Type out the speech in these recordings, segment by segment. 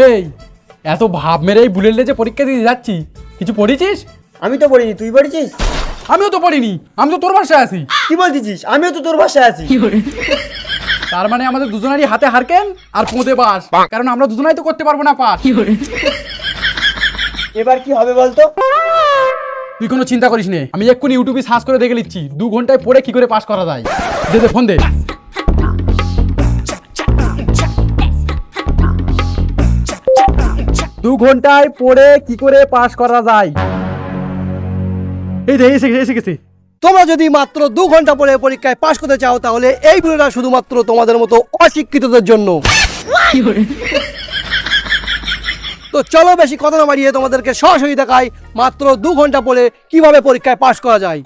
এই এত ভাব মেরেই বুলেটে যে পরীক্ষা দিতে যাচ্ছি, কিছু পড়েছিস? আমি তো পড়িনি, তুই পড়েছিস? আমিও তো পড়িনি, আমি তো তোর বাসায় আছি। কি বলছিস? আমিও তো তোর বাসায় আছি। তার মানে আমাদের দুজনেরই হাতে হারকেন আর পোঁতে বাস, কারণ আমরা দুজনাই তো করতে পারবো না পাস। এবার কি হবে বলতো? তুই কোনো চিন্তা করিস নে, আমি এক্ষুনি ইউটিউবে সার্চ করে দেখে নিচ্ছি 2 ঘন্টায় পড়ে কি করে পাস করা যায়। দে দে ফোন দে। দু ঘন্টায় পড়ে কি করে পাস করা যায়। এই দে এসে গেছে। তোমরা যদি মাত্র 2 ঘন্টা পরে পরীক্ষায় পাশ করতে চাও তাহলে এই ভিডিওটা শুধুমাত্র তোমাদের মতো অশিক্ষিতদের জন্য। তো চলো বেশি কথা না বাড়িয়ে তোমাদেরকে সরাসরি দেখাই মাত্র 2 ঘন্টা পরে কিভাবে পরীক্ষায় পাশ করা যায়।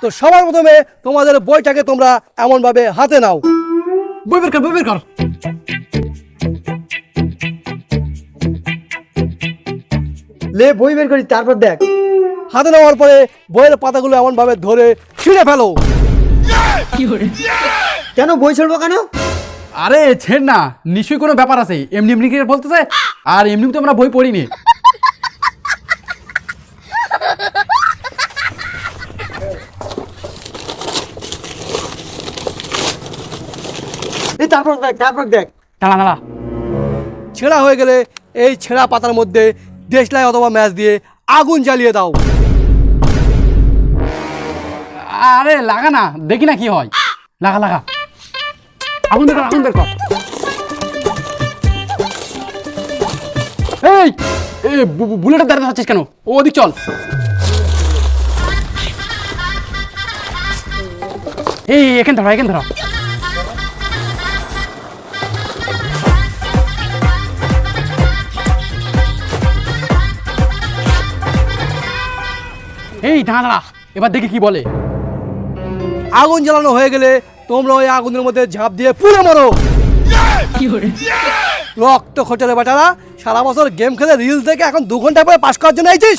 তো সবার প্রথমে তোমাদের বইটাকে তোমরা এমনভাবে হাতে নাও। বই বের কর। লে বই বের করি, তারপর দেখ। হাতে নেওয়ার পরে বইয়ের পাতাগুলো এমনভাবে ধরে ছিঁড়ে ফেলো। কেন বই ছাড়বো কেন? আরে ছেড় না, নিশ্চয়ই কোনো ব্যাপার আছে। এমনি করে বলতেছে, আর এমনি তো আমরা বই পড়িনি। এই তারপর দেখ। দাঁড়া। ছেঁড়া হয়ে গেলে এই ছেঁড়া পাতার মধ্যে দেশলাই অথবা ম্যাচ দিয়ে আগুন জ্বালিয়ে দাও। আরে লাগা না, দেখি না কি হয়। লাগা। আগুন বের কর। এই বুলেটের দাঁড়িয়ে হচ্ছিস কেন? ওদিক চল। এই এখান ধরা। এই দাঁড়া, এবার দেখি কি বলে। আগুন জ্বালানো হয়ে গেলে তোমরা ওই আগুনের মধ্যে ঝাঁপ দিয়ে পুড়ে মরো। রক্ত খোঁচারে বেটারা, সারা বছর গেম খেলে রিলস দেখে এখন 2 ঘন্টা পরে পাস করার জন্য আইছিস?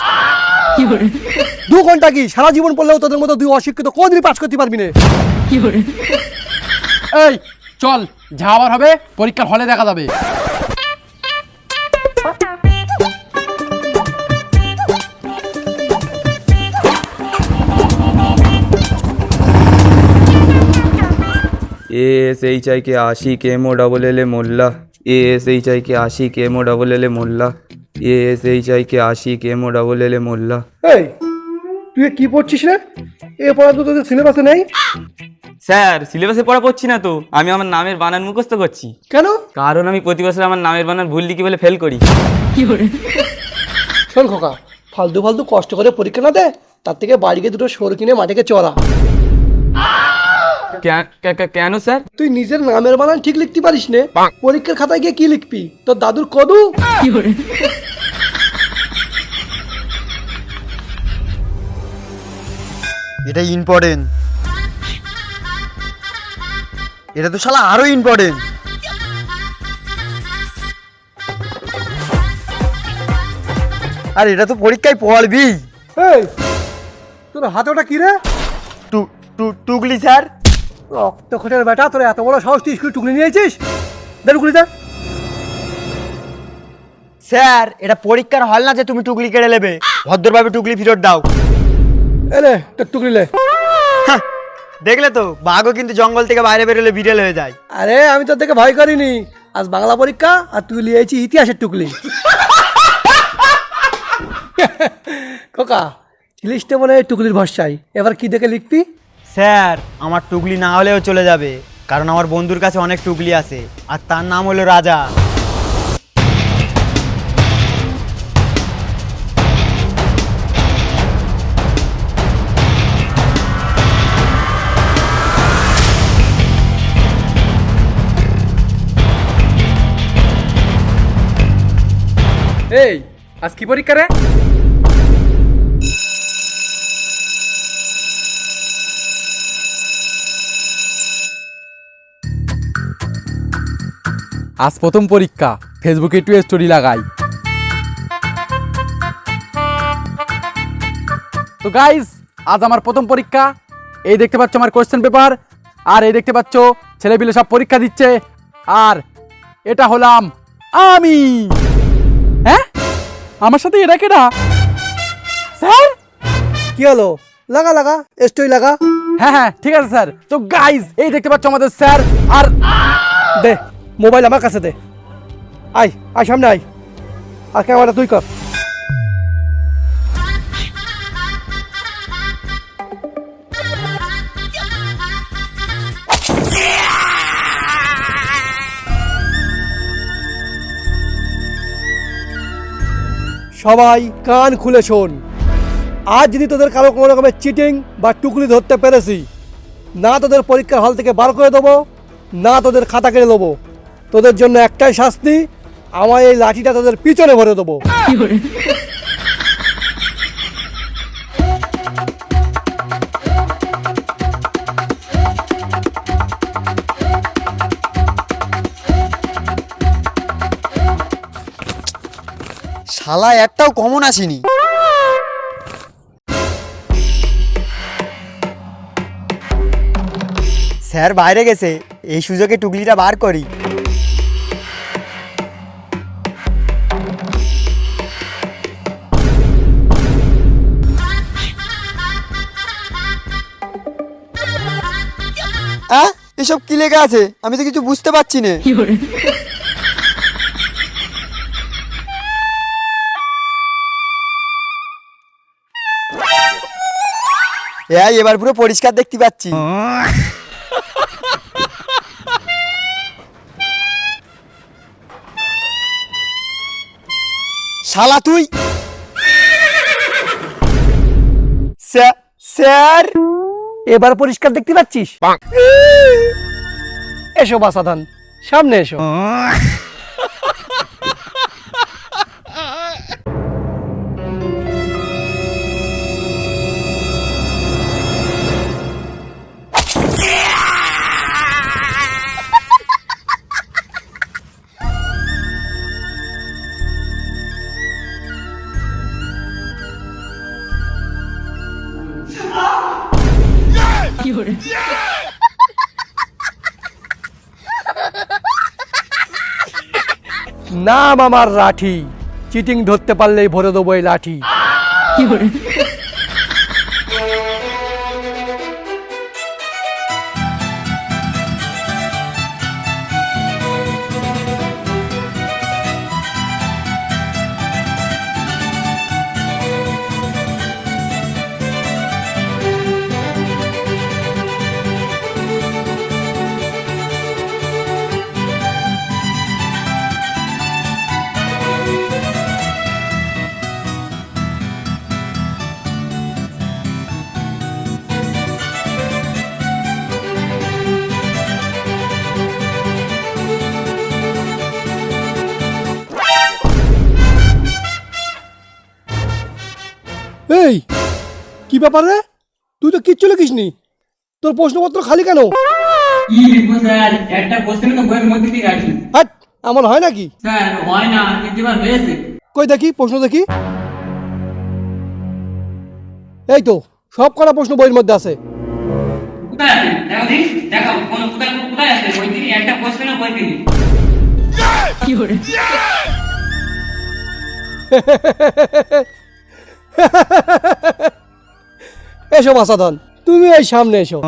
2 ঘন্টা কি সারা জীবন পড়লেও তোদের মতো 2 অশিক্ষিত কোনদিনই পাস করতে পারবি না। এই চল, যা আবার হবে পরীক্ষার হলে দেখা যাবে। ASHI के आशिक MOLL मोल्ला ASHI के आशिक MOLL मोल्ला ASHI के आशिक MOLL मोल्ला। এই তুই কি পড়ছিস রে? এ পড়া তো তোদের সিলেবাসে নেই। স্যার সিলেবাসে পড়া পড়ছি না তো, আমি আমার নামের বানান মুখস্থ করছি। কেন? কারণ আমি প্রতি বছর আমার নামের বানান ভুল লিখি বলে ফেল করি। শোন খোকা, ফালতু কষ্ট করে পরীক্ষা না দে, তার থেকে বাড়িকে 2টো সরু কিনে মাঠে চড়া। কেন স্যার? তুই নিজের নামের বানান ঠিক লিখতে পারিস নে, পরীক্ষার খাতায় গিয়ে কি লিখবি? তোর দাদুর কদু? এটা ইম্পর্টেন্ট, এটা তো শালা আরো ইম্পর্টেন্ট। আর এটা তো পরীক্ষায় পড়বি। এই তোর হাতে ওটা কি রে? টুকলি স্যার। রক্ত খোঁচার বেটা, তোর এত বড় সাহস, তুই স্কুল টুকলি নিয়েছিস? দে টুকলি দে। স্যার এটা পরীক্ষার হল না যে তুমি টুকলি কেড়ে নেবে, ভদ্রভাবে টুকলি ফেরত দাও। এলে তোর টুকলি লে। হ্যাঁ, দেখলে তো বাঘও কিন্তু জঙ্গল থেকে বাইরে বেরোলে বিড়াল হয়ে যায়। আরে আমি তোর থেকে ভয় করিনি, আজ বাংলা পরীক্ষা আর তুই লিয়েছি ইতিহাসের টুকলি। খোকা লিস্টে মনে হয় টুকলির ভরসায়, এবার কি দেখে লিখবি? স্যার আমার টুকলি না হলেও চলে যাবে, কারণ আমার বন্ধুর কাছে অনেক টুকলি আছে আর তার নাম হলো রাজা। এই আজ কি পরীক্ষা রে? আজ প্রথম পরীক্ষা, ফেসবুকে একটু স্টোরি লাগাই। তো গাইস আজ আমার প্রথম পরীক্ষা। এই দেখতে পাচ্ছ আমার কোশ্চেন পেপার, আর এই দেখতে পাচ্ছ ছেলেপিলে সব পরীক্ষা দিচ্ছে। আর এটা হলাম আমি। হ্যাঁ, আমার সাথে এটা কেডা? স্যার? কি হলো? লাগা লাগা, স্টোই লাগা। হ্যাঁ হ্যাঁ ঠিক আছে স্যার। তো গাইজ, এই দেখতে পাচ্ছ আমাদের স্যার। আর দে মোবাইল আমার কাছে দে। আয় আয় সামনে আয়, আর ক্যামেরাটা তুই কর। সবাই কান খুলে শোন। আজ যদি তোদের কারো কোনো রকমের চিটিং বা টুকলি ধরতে পেরেছি, না তোদের পরীক্ষার হল থেকে বার করে দেবো, না তোদের খাতা কেড়ে দেবো। তোদের জন্য একটাই শাস্তি, আমার এই লাঠিটা তোদের পিছনে ভরে দেবো। শালা একটাও কমন আসেনি। স্যার বাইরে গেছে, এই সুযোগে টুকলিটা বার করি। এসব কি লেখা আছে? আমি তো কিছু বুঝতে পারছি না। এবার পুরো পরিষ্কার দেখতে পাচ্ছি। শালা তুই! স্যার, এবার পরিষ্কার দেখতে পাচ্ছিস? এসো বাসাধান, সামনে এসো। নাম আমার লাঠি, চিটিং ধরতে পারলেই ভরে দেবো এই লাঠি। এই কি ব্যাপার রে? তুই তো কিচ্ছু লিখিসনি, তোর প্রশ্নপত্র খালি কেন? কি লিখবো স্যার, একটা কোশ্চেন তো বইয়ের মধ্যে দিয়ে রাখি। হাট, এমন হয় নাকি? স্যার হয় না, কিন্তু এবার হয়েছে। কই দেখি প্রশ্ন দেখি। এই তো সব কটা প্রশ্ন বইয়ের মধ্যে আছে। কোথায় আছে দেখো দিন, দেখো কোন কোথায় আছে বই দিন, একটা কোশ্চেন বই দিন। কি করে? এসো মাসাধন, তুমি এই সামনে এসো।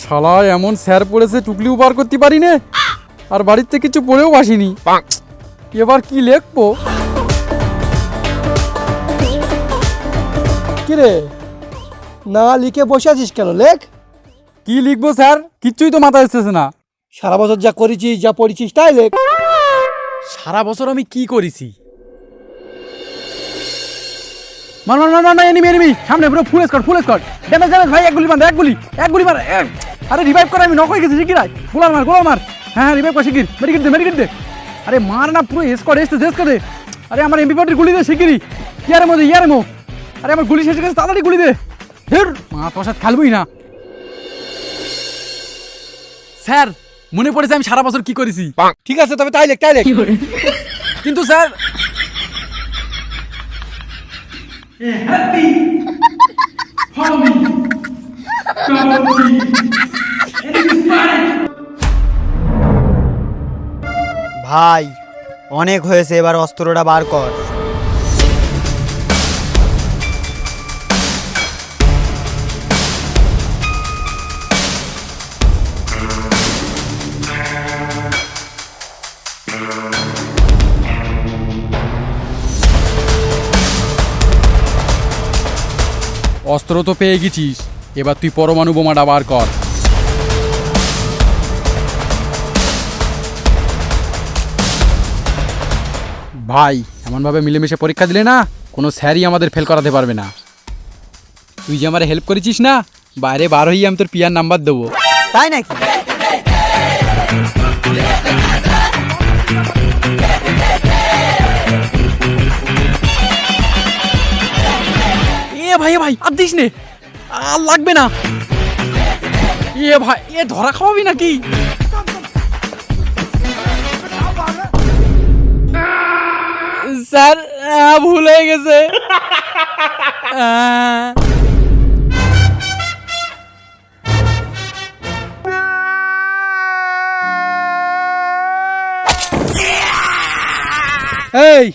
শালা এমন স্যার পড়েছে টুকলিও বার করতে পারি না, আর বাড়িতে কিছু পড়েও আসিনি। এবার কি লিখবো? কিরে না লিখে বসে আছিস কেন? লেখ। কি লিখবো স্যার, কিচ্ছুই তো মাথায় আসতেছে না। সারা বছর যা করেছিস, যা পড়েছিস তাই লেখ। সারা বছর আমি কি করেছি? মার মার মার মার, এনিমি এনিমি সামনে, পুরো ফুল স্কোয়াড ফুল স্কোয়াড। ড্যামেজ ড্যামেজ ভাই, এক গুলি মার, এক গুলি মার। আরে রিভাইভ করে, আমি নক হয়ে গেছি শিগগির। গোলার মার। হ্যাঁ রিভাইভ কর শিগগির, মেডিকেট দে। আরে মার না, পুরো এস করে শেষ করে। আরে আমার এমপি40 গুলি দে শিগগিরই। ইয়ার মো। আরে আমার গুলি শেষ গেছে, তাড়াতাড়ি গুলি দে। হের মা, তোর সাথে খেলবই না। স্যার, মনে পড়েছে আমি সারা বছর কি করেছি। ঠিক আছে, তবে তাই লেখ। কিন্তু স্যার, ভাই অনেক হয়েছে, এবার অস্ত্রটা বার কর। অস্ত্র তো পেয়ে গেছিস, এবার তুই পরমাণু বোমাটা বার কর। ভাই, এমনভাবে মিলেমিশে পরীক্ষা দিলে না কোনো স্যারই আমাদের ফেল করাতে পারবে না। তুই যে আমার হেল্প করেছিস না, বাইরে বার হয়ে আমি তোর পিয়ার নাম্বার দেবো। তাই নাকি? ভাই আর দিস নে, আর লাগবে না। ভাই ধরা খাওয়াবি নাকি? স্যার, ভুল হয়ে গেছে। এই,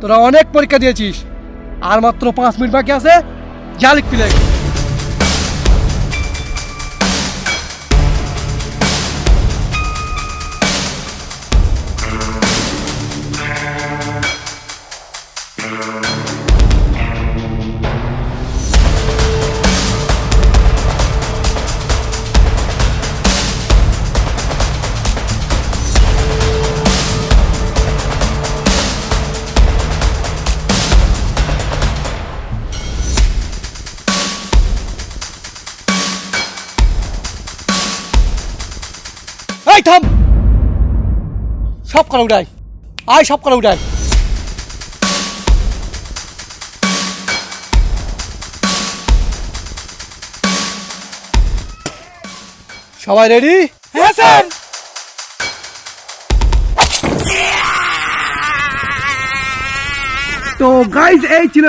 তোরা অনেক পরীক্ষা দিয়েছিস, আর মাত্র 5 মিনিট বাকি আছে। যা লিখবি লেখ। এই থাম, সব করা উঠাই। সব করা উঠাই। সবাই রেডি? হ্যাঁ স্যার। তো গাইজ, এই ছিল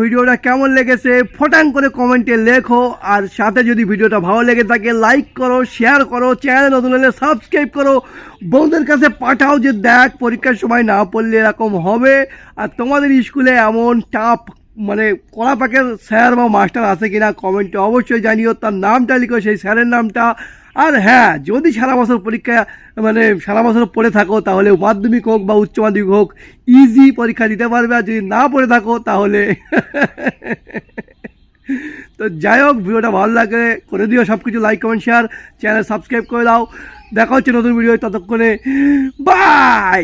ভিডিওটা কেমন লেগেছে ফটাং করে কমেন্টে লেখো। আর সাথে যদি ভিডিওটা ভালো লেগে থাকে লাইক করো, শেয়ার করো, চ্যানেল নতুন হলে সাবস্ক্রাইব করো, বন্ধুদের কাছে পাঠাও যে দেখ পরীক্ষার সময় না পড়লে এরকম হবে। আর তোমাদের স্কুলে এমন টাফ মানে কড়া পাকের স্যার বা মাস্টার আছে কিনা কমেন্টে অবশ্যই জানিও। তার নামটা লিখো, সেই স্যারের নামটা। আর হ্যাঁ, যদি সারা বছর পরীক্ষা সারা বছর পড়ে থাকো তাহলে মাধ্যমিক হোক বা উচ্চ মাধ্যমিক হোক ইজি পরীক্ষা দিতে পারবে। আর যদি না পড়ে থাকো তাহলে তো যাই হোক, ভিডিওটা ভালো লাগে করে দিও সব কিছু, like comment share, channel subscribe করে দাও। দেখা হচ্ছে নতুন ভিডিও, ততক্ষণে বাই।